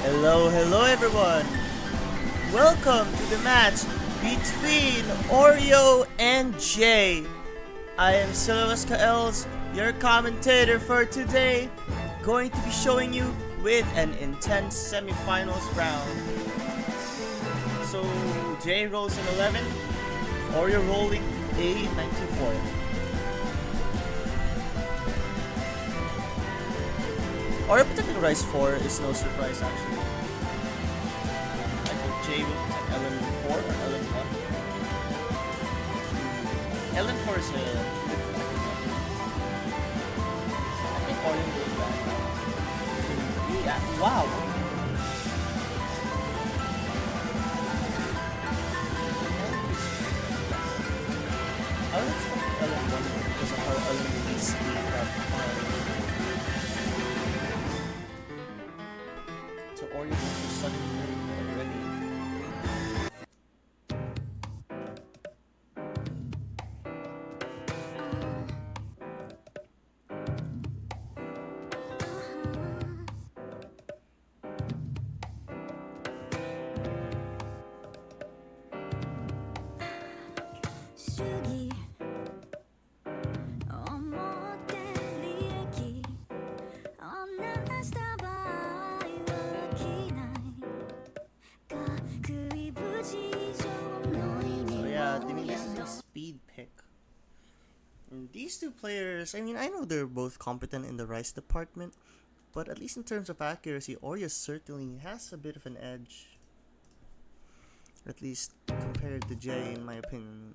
Hello everyone! Welcome to the match between Oreo and Jay. I am Silas Kaels, your commentator for today, going to be showing you with an intense semifinals round. So Jay rolls in 11, Oreo rolling A94. Oreo protecting Rice 4 is no surprise actually. I think Jay will protect LN4 or LN1. LN4 is a I think Oreo will back. Yeah, wow! I would expect LN1 because of how LN released the so Oreo is suddenly already. This is a speed pick. And these two players, I mean, I know they're both competent in the Rice department, but at least in terms of accuracy, Oreo certainly has a bit of an edge. At least compared to Jay, in my opinion.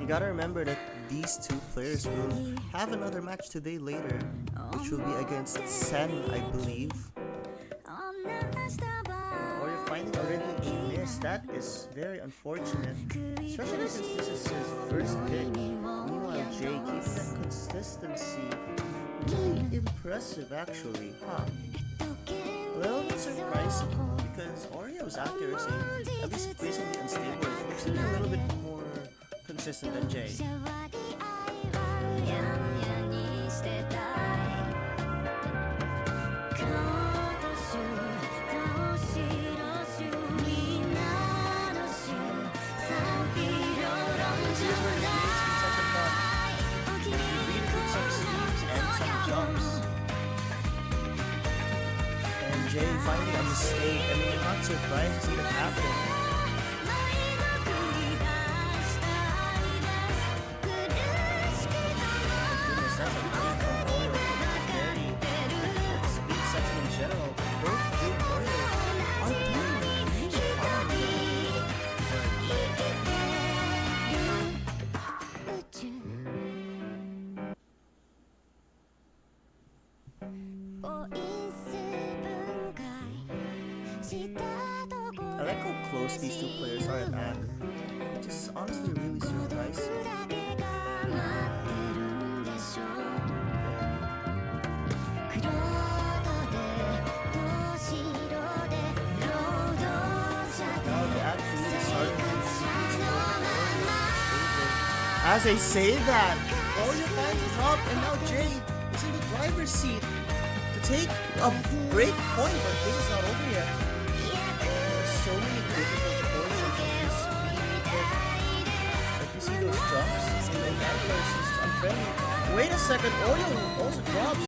You gotta remember that these two players will have another match today later, which will be against Sen, I believe. Oreo finding already a miss, that is very unfortunate, especially since this is his first pick. Meanwhile, Jay keeping that consistency, really impressive actually, huh? Well, not surprising because Oreo's accuracy, at least basically unstable, looks to be a little bit more consistent than Jay. Jay finding a mistake. I mean, I'm not surprised to see that happen. Goodness, that's a great from Oreo. Very speed section in general. Both Jay and Oreo are doing really fine. I like how close these two players are at ACK, which is honestly really surprising. Now the ACK really starting to as I say that, Oreo finds a drop and now Jay is in the driver's seat to take a break point, but this is not over yet. So many difficult portions of this speed, but you see those jumps and the anglers is unfriendly. Wait a second, Oreo also drops.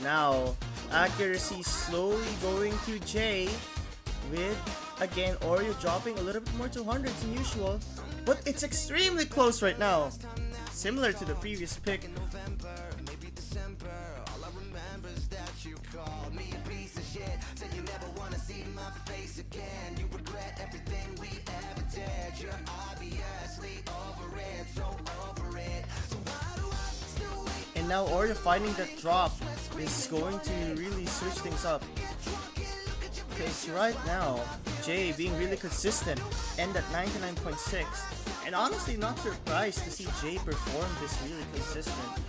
Now, accuracy slowly going to Jay, with again Oreo dropping a little bit more to hundreds than usual, but it's extremely close right now, similar to the previous pick. And now Oreo finding that drop is going to really switch things up. Because right now, Jay being really consistent, end at 99.6. And honestly, not surprised to see Jay perform this really consistent.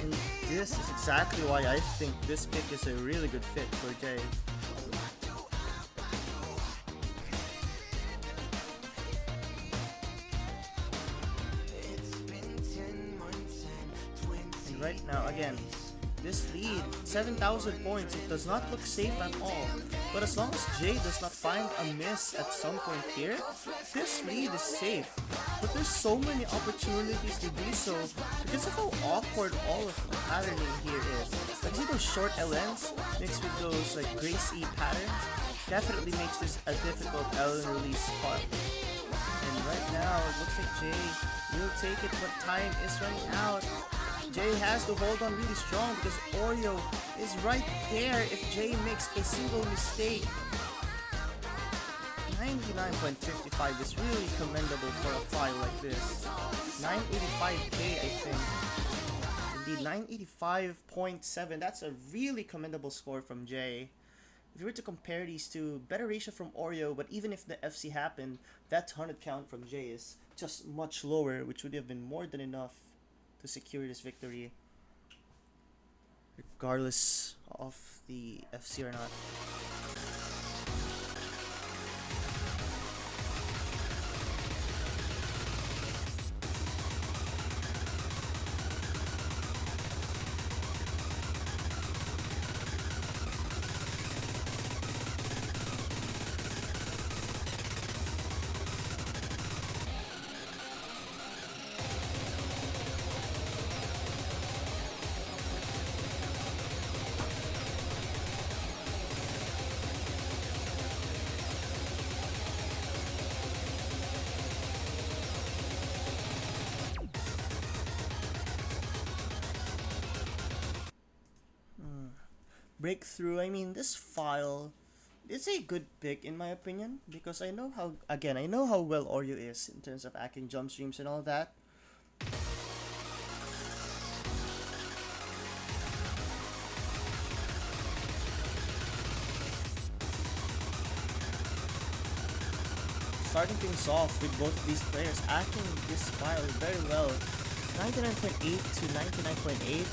And this is exactly why I think this pick is a really good fit for Jay. And right now, again, this lead, 7,000 points, it does not look safe at all. But as long as Jay does not find a miss at some point here, this lead is safe. But there's so many opportunities to do so because of how awkward all of the patterning here is. Like, see those short LNs mixed with those like Grace E patterns? Definitely makes this a difficult LN release spot. And right now, it looks like Jay will take it, but time is running out. Jay has to hold on really strong because Oreo is right there if Jay makes a single mistake. 99.55 is really commendable for a file like this. 985k, I think. Indeed, 985.7. That's a really commendable score from Jay. If you were to compare these two, better ratio from Oreo, but even if the FC happened, that 100 count from Jay is just much lower, which would have been more than enough to secure this victory, regardless of the FC or not. Breakthrough, I mean, this file is a good pick in my opinion because I know how, again, I know how well Oreo is in terms of hacking jump streams and all that. Starting things off with both of these players hacking this file very well. 99.8 to 99.8,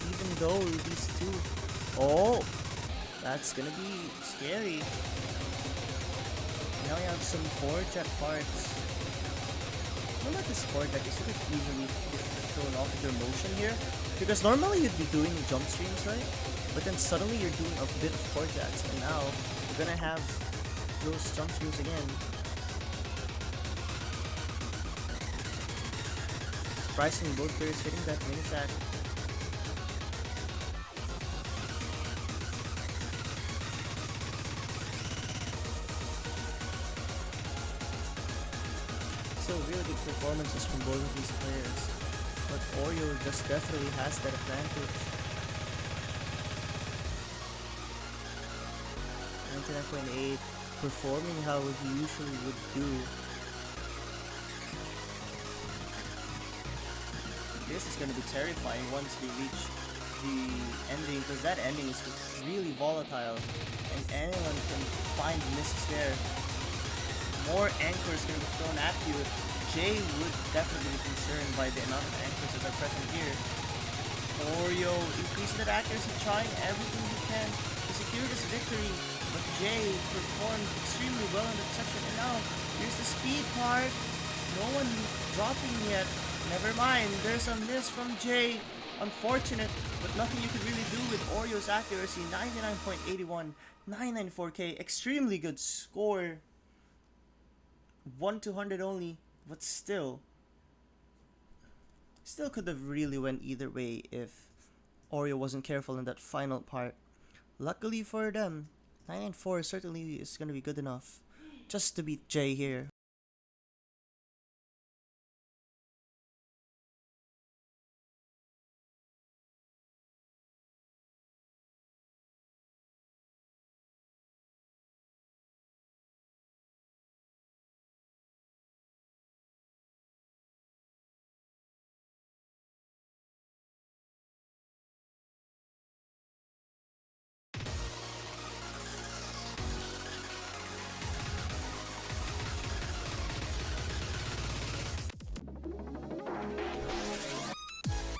even though these two, oh, that's gonna be scary. Now we have some core check parts. What about this core deck? Is it easily thrown off with your motion here? Because normally you'd be doing jump streams, right? But then suddenly you're doing a bit of core jacks, and now you're gonna have those jump streams again. Surprisingly, both players hitting that mini attack. So really good performances from both of these players, but Oreo just definitely has that advantage. 99.8, performing how he usually would do. This is going to be terrifying once we reach the ending, because that ending is really volatile and anyone can find misses there. More anchors going to be thrown at you. Jay would definitely be concerned by the amount of anchors that are present here. Oreo increasing that accuracy, trying everything he can to secure this victory, but Jay performed extremely well in that section, and now here's the speed part. No one dropping yet. Never mind, there's a miss from Jay. Unfortunate, but nothing you could really do with Oreo's accuracy. 99.81, 994k, extremely good score. 1-200 only, but still could have really went either way if Oreo wasn't careful in that final part. Luckily for them, 9-4 certainly is going to be good enough just to beat Jay here.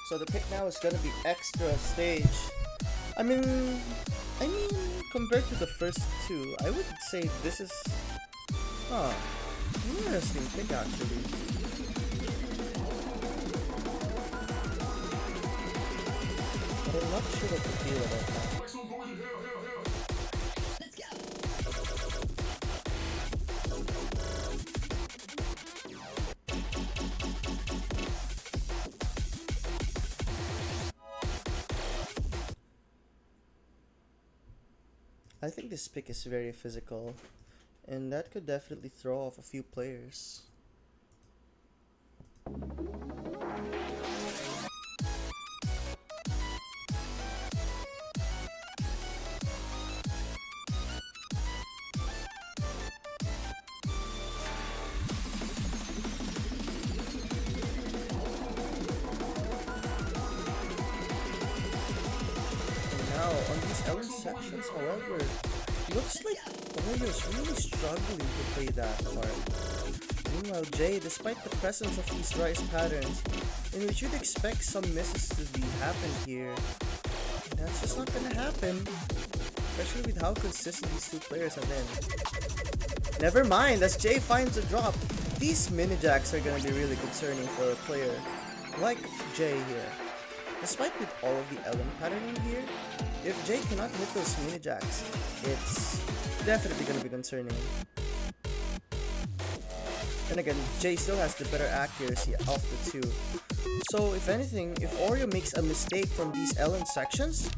So the pick now is gonna be extra stage. I mean, I mean, compared to the first two, I would say this is, huh, interesting pick actually. But I'm not sure what to feel about that. I think this pick is very physical, and that could definitely throw off a few players. Now, on these Ellen sections, however, looks like Orio's really struggling to play that part. Meanwhile, Jay, despite the presence of these rise patterns, in which you'd expect some misses to be happened here, that's just not gonna happen. Especially with how consistent these two players have been. Never mind, as Jay finds a drop, these mini-jacks are gonna be really concerning for a player like Jay here. Despite with all of the element patterning here, if Jay cannot hit those mini jacks, it's definitely going to be concerning. And again, Jay still has the better accuracy of the two. So if anything, if Oreo makes a mistake from these Ellen sections,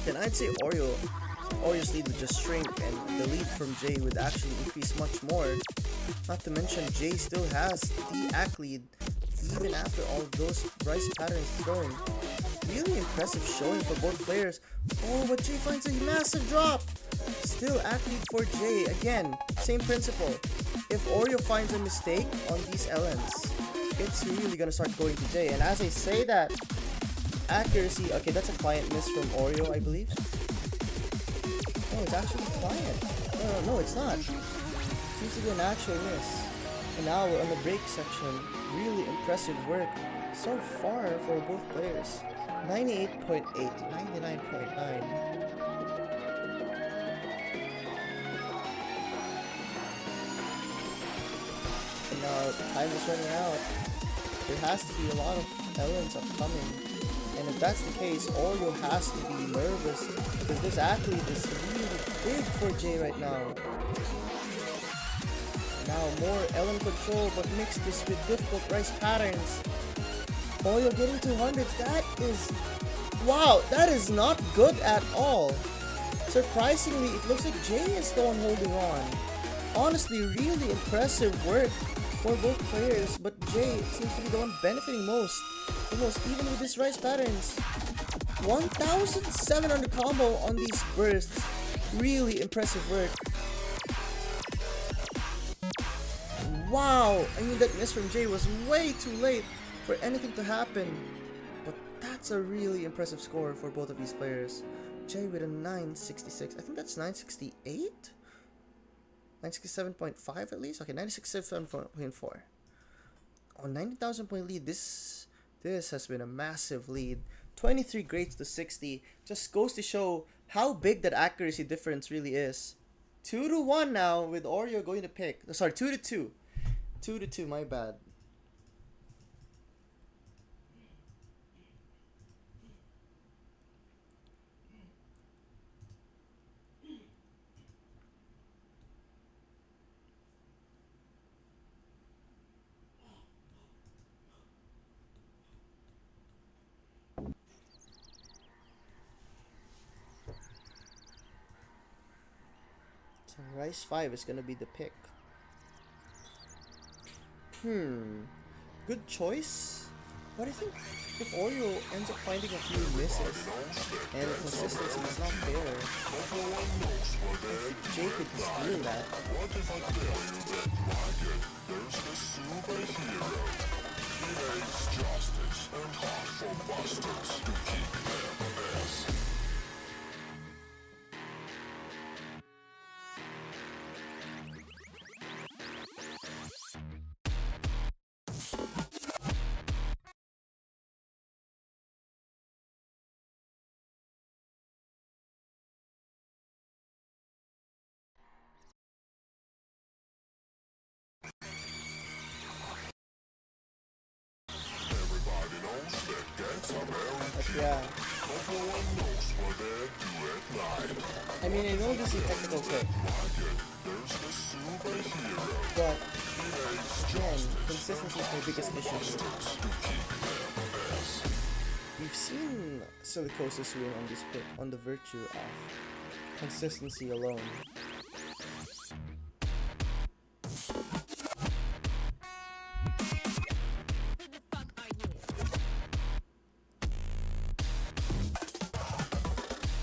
then I'd say Oreo's lead would just shrink and the lead from Jay would actually increase much more. Not to mention Jay still has the ACK lead even after all those rise patterns thrown. Really impressive showing for both players. Oh, but Jay finds a massive drop! Still ACK lead for Jay. Again, same principle. If Oreo finds a mistake on these LNs, it's really gonna start going to Jay. And as I say that, accuracy, okay, that's a client miss from Oreo, I believe. Oh, it's actually a client. No, it's not. Seems to be an actual miss. And now we're on the break section. Really impressive work so far for both players. 98.8 to 99.9. And now time is running out. There has to be a lot of LNs upcoming. And if that's the case, Oreo has to be nervous because this athlete is really big for Jay right now. Now more Ellen control, but mix this with difficult rise patterns. Oreo getting 200s, that is... Wow, that is not good at all. Surprisingly, it looks like Jay is the one holding on. Honestly, really impressive work for both players, but Jay seems to be the one benefiting most. Almost even with these rise patterns. 1,700 combo on these bursts. Really impressive work. Wow, I mean that miss from Jay was way too late for anything to happen. But that's a really impressive score for both of these players. Jay with a 966. I think that's 968? 967.5 at least? Okay, 967.4. On 90,000 point lead, this has been a massive lead. 23 grades to 60. Just goes to show how big that accuracy difference really is. 2-1 now with Oreo going to pick. Sorry, 2-2. 2-2, my bad. Rice 5 is gonna be the pick. Good choice. But I think if Oreo ends up finding a few misses and the consistency is not there, Jay could steal that. What if I tell you that Dragon, there's the superhero? He hates justice and hot for bastards to keep them as. Everybody knows that gangs are very But yeah, but no one knows what they do at night. I mean, I know this is a technical trick, Dragon, there's the superhero. but He hates again, justice consistency is my biggest issue here. to keep them as. We've seen Silicosis win on this pick on the virtue of consistency alone.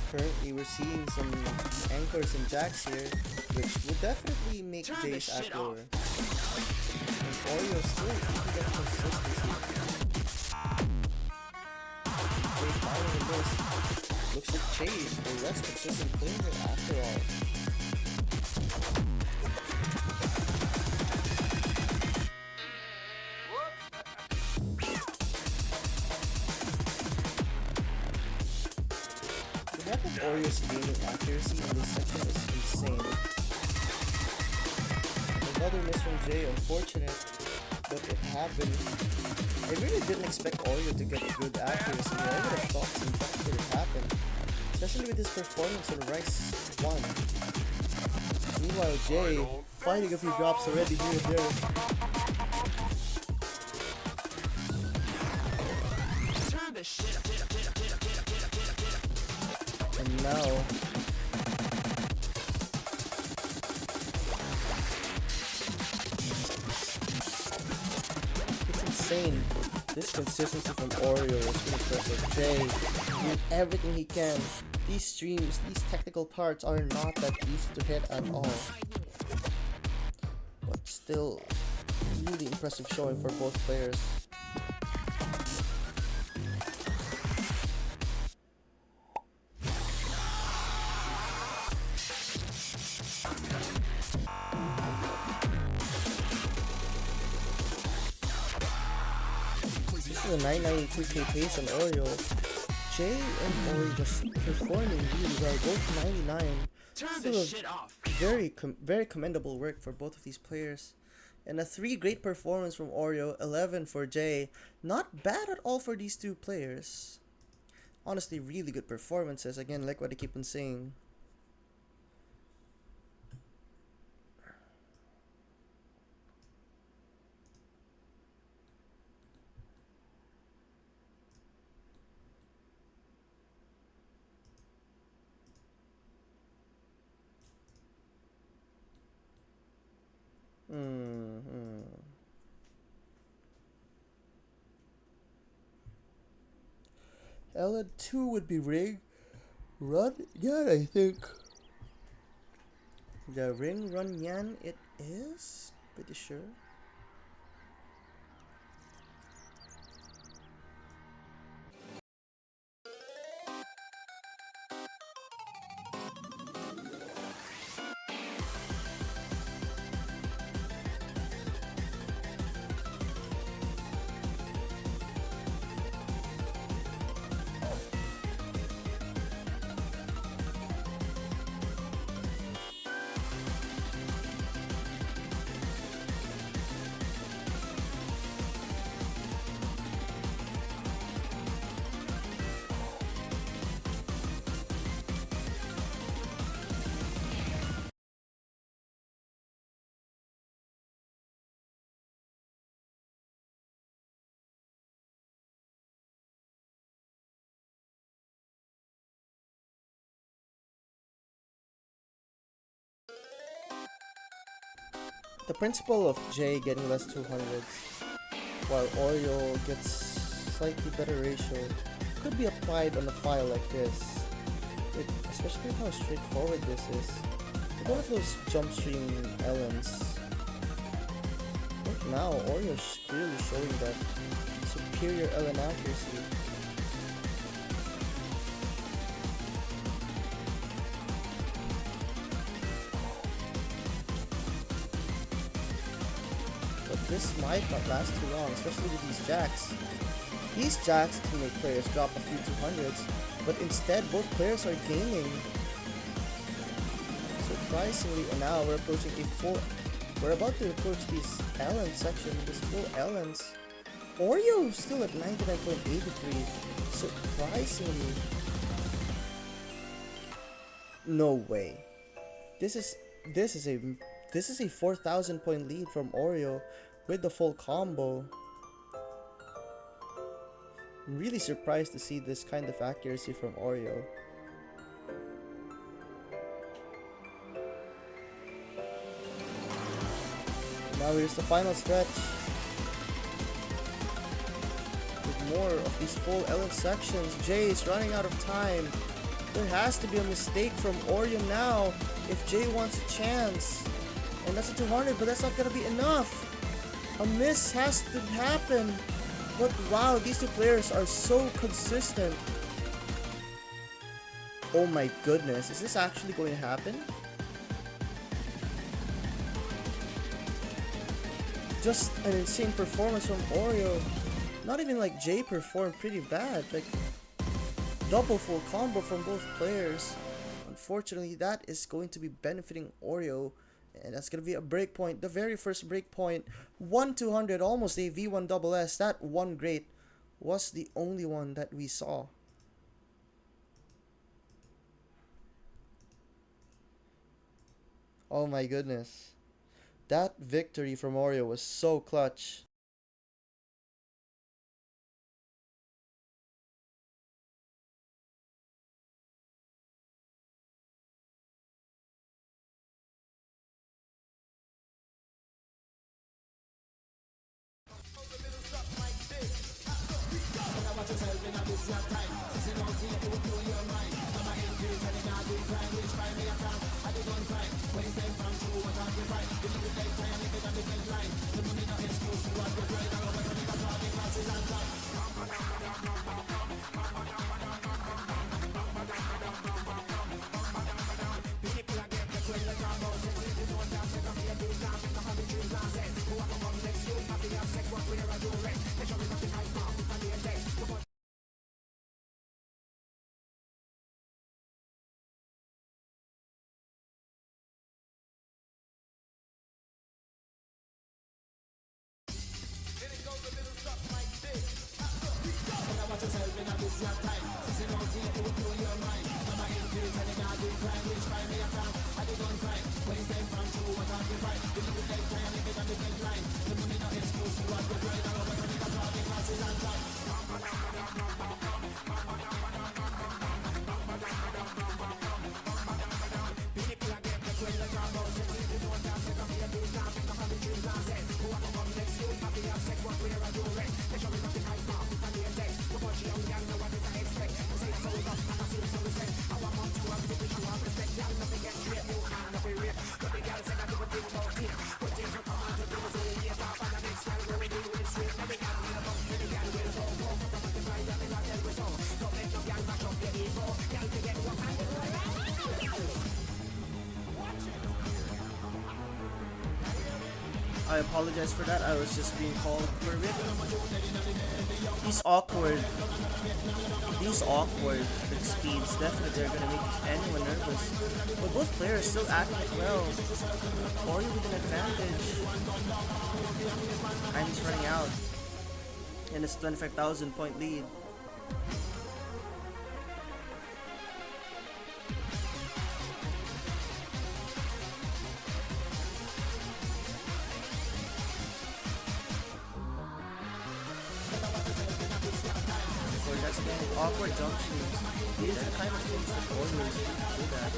Currently, we're seeing some anchors and jacks here, which would definitely make Jay's act lower. And Oreo still keeping that consistency. Jay finally missed. Looks like Jay is a less consistent player after all. The lack of Oreo's gaming accuracy in this section is insane. Another miss from Jay, unfortunate, but it happened. I really didn't expect Oreo to get good accuracy. I would have thought some drops would have happened, especially with his performance on Rice 1. Meanwhile, Jay finding a few drops already here and there. And now, it's insane. This consistency from Oreo is really impressive. Jay doing everything he can. These streams, these technical parts are not that easy to hit at all. But still, really impressive showing for both players. This is a 992k pace on Oreo. Jay and Oreo just performing really well, both 99. Still a very commendable work for both of these players. And a 3 great performance from Oreo, 11 for Jay. Not bad at all for these two players. Honestly, really good performances. Again, like what I keep on saying. LN2 would be ring. Run Yan, I think. The ring run Yan it is? Pretty sure. The principle of J getting less 200s while Oreo gets slightly better ratio could be applied on a file like this. Especially how straightforward this is. It's one of those jump stream LMs. Right now, Oreo's clearly showing that superior LM accuracy. But this might not last too long, especially with these jacks. These jacks can make players drop a few 200s, but instead both players are gaining. Surprisingly, and now we're approaching we're about to approach this LN section, this full LNs. Oreo still at 99.83. Surprisingly. No way. This is a 4,000 point lead from Oreo with the full combo. I'm really surprised to see this kind of accuracy from Oreo. Now here's the final stretch. With more of these full LF sections, Jay is running out of time. There has to be a mistake from Oreo now if Jay wants a chance. And that's a 200, but that's not gonna be enough. A miss has to happen. But wow, these two players are so consistent. Oh my goodness, is this actually going to happen? Just an insane performance from Oreo. Not even like Jay performed pretty bad. Like double full combo from both players. Unfortunately, that is going to be benefiting Oreo. And that's going to be a break point. The very first break point. 1-200, almost a V1 double S. That one great was the only one that we saw. Oh my goodness. That victory from Oreo was so clutch. I apologize for that. I was just being called for a bit. These awkward like, speeds definitely are gonna make anyone nervous. But both players still acting well. Oreo with an advantage. Time is running out. And it's a 25,000 point lead. Awkward jump shoots. These are the kind of things that Oreo is good at.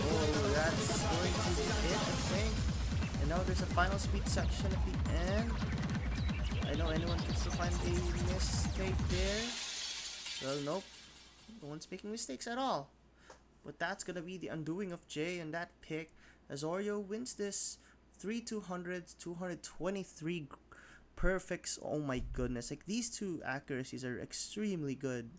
Oh, that's going to be it, I think. And now there's a final speed section at the end. I know anyone can still find a mistake there. Well, nope. No one's making mistakes at all. But that's gonna be the undoing of Jay and that pick as Oreo wins this 3/200, 223 perfects. Oh my goodness. Like, these two accuracies are extremely good.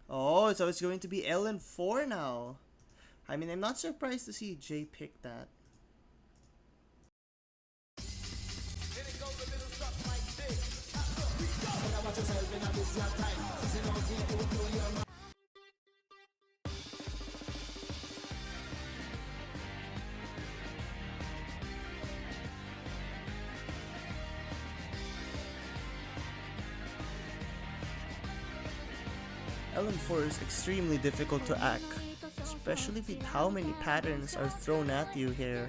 Oh, so it's going to be LN4 now. I mean, I'm not surprised to see Jay pick that. LN4 is extremely difficult to act, especially with how many patterns are thrown at you here.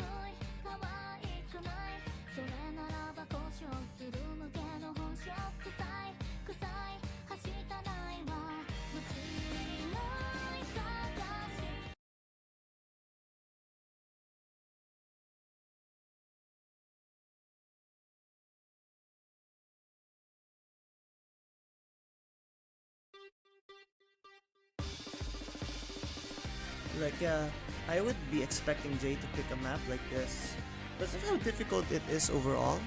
Like, I would be expecting Jay to pick a map like this. Because of how difficult it is overall.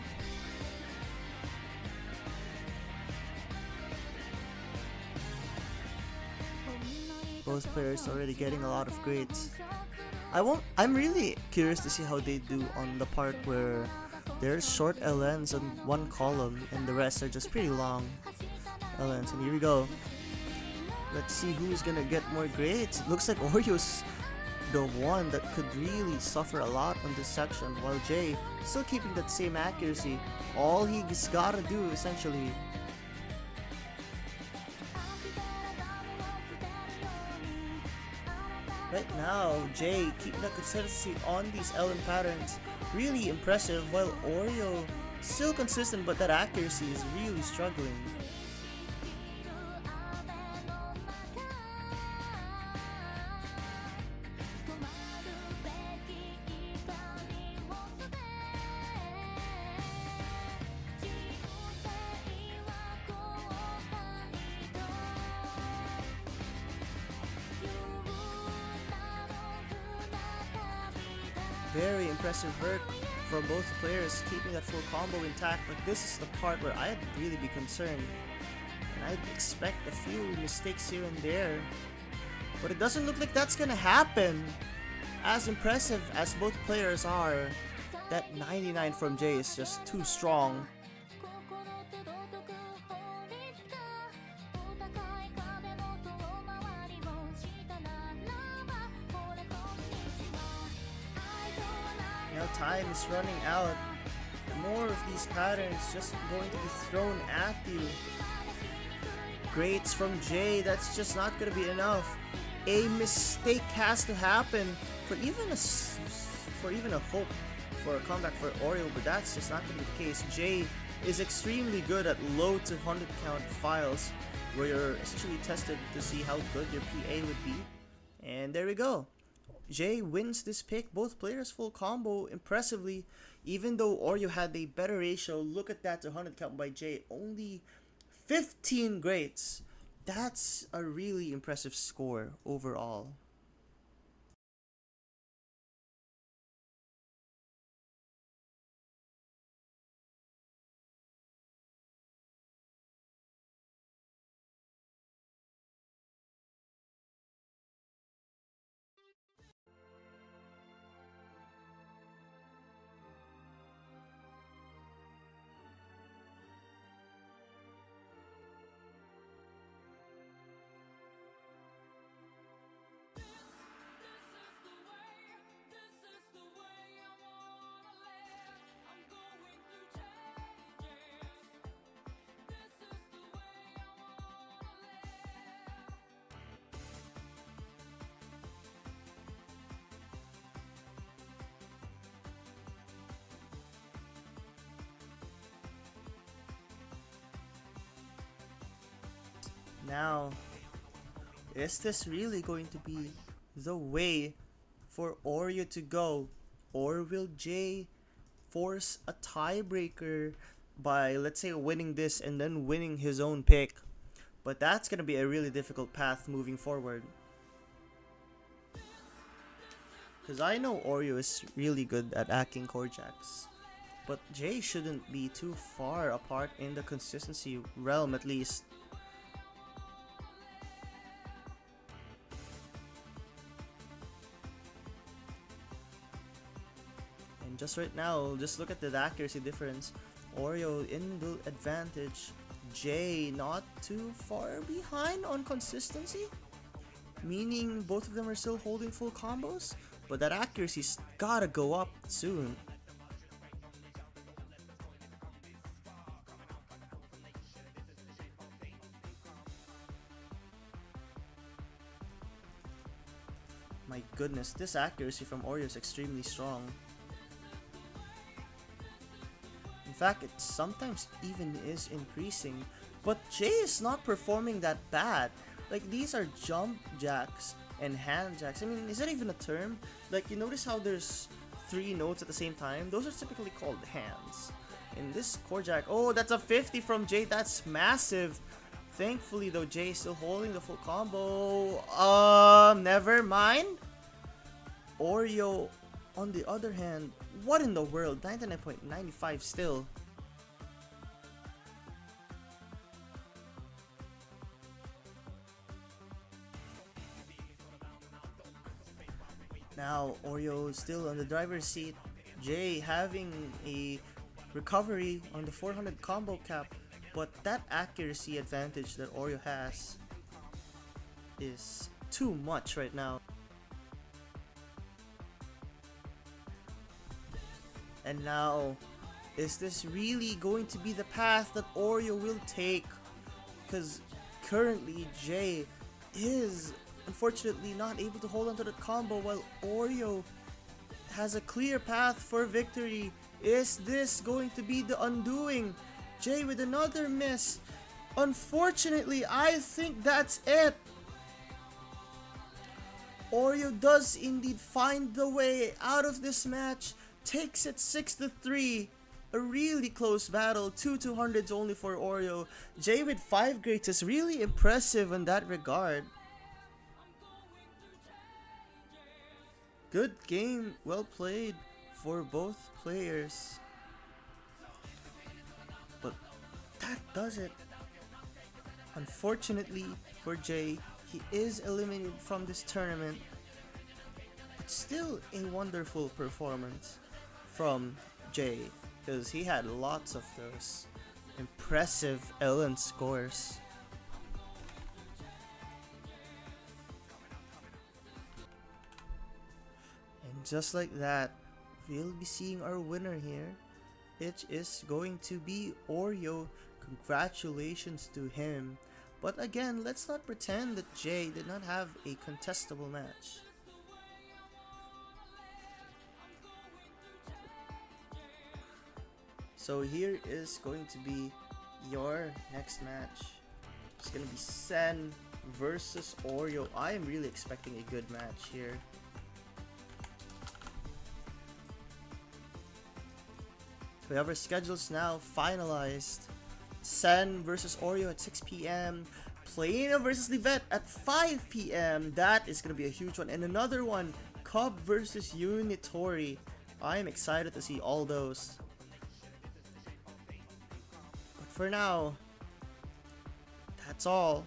Both players already getting a lot of grades. I'm really curious to see how they do on the part where there's short LNs on one column and the rest are just pretty long LNs. And here we go. Let's see who's gonna get more grades. It looks like Oreo's the one that could really suffer a lot on this section, while Jay still keeping that same accuracy. All he's gotta do essentially. Right now, Jay keeping the consistency on these LN patterns. Really impressive, while Oreo still consistent, but that accuracy is really struggling. Very impressive work from both players keeping that full combo intact, but this is the part where I'd really be concerned. And I'd expect a few mistakes here and there. But it doesn't look like that's gonna happen. As impressive as both players are, that 99 from Jay is just too strong. Now time is running out. More of these patterns just going to be thrown at you. Grades from Jay, that's just not going to be enough. A mistake has to happen for even a hope for a comeback for Oreo, but that's just not going to be the case. Jay is extremely good at low to 100 count files, where you're essentially tested to see how good your PA would be. And there we go. Jay wins this pick. Both players full combo impressively, even though Oreo had a better ratio. Look at that 100 count by Jay, only 15 grades. That's a really impressive score overall. Now, is this really going to be the way for Oreo to go? Or will Jay force a tiebreaker by, let's say, winning this and then winning his own pick? But that's gonna be a really difficult path moving forward. Because I know Oreo is really good at hacking core jacks. But Jay shouldn't be too far apart in the consistency realm, at least. And just right now, just look at the accuracy difference. Oreo in the advantage. Jay not too far behind on consistency, meaning both of them are still holding full combos, but that accuracy's gotta go up soon. My goodness, this accuracy from Oreo is extremely strong. In fact, it sometimes even is increasing, but Jay is not performing that bad. Like, these are jump jacks and hand jacks. I mean, is that even a term? Like, you notice how there's 3 notes at the same time? Those are typically called hands. In this core jack, oh, that's a 50 from Jay. That's massive. Thankfully, though, Jay is still holding the full combo. Never mind. Oreo, on the other hand, what in the world? 99.95 still. Now, Oreo is still on the driver's seat. Jay having a recovery on the 400 combo cap, but that accuracy advantage that Oreo has is too much right now. And now, is this really going to be the path that Oreo will take? Because currently Jay is unfortunately not able to hold on to the combo while Oreo has a clear path for victory. Is this going to be the undoing? Jay with another miss. Unfortunately, I think that's it. Oreo does indeed find the way out of this match. Takes it 6-3. A really close battle. 200s only for Oreo. Jay with 5 greats is really impressive in that regard. Good game, well played for both players. But that does it. Unfortunately for Jay, he is eliminated from this tournament. But still a wonderful performance from Jay, because he had lots of those impressive LN scores. And just like that, we'll be seeing our winner here. It is going to be Oreo. Congratulations to him. But again, let's not pretend that Jay did not have a contestable match. So here is going to be your next match. It's going to be Sen versus Oreo. I am really expecting a good match here. We have our schedules now finalized. Sen versus Oreo at 6 p.m. Plano versus Livette at 5 p.m. That is going to be a huge one. And another one, Cub versus Unitori. I am excited to see all those. For now, that's all.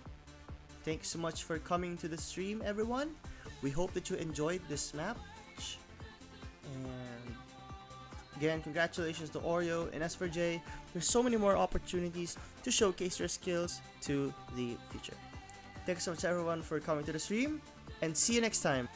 Thanks so much for coming to the stream, everyone. We hope that you enjoyed this match. And again, congratulations to Oreo. And as for Jay, there's so many more opportunities to showcase your skills to the future. Thanks so much, everyone, for coming to the stream. And see you next time.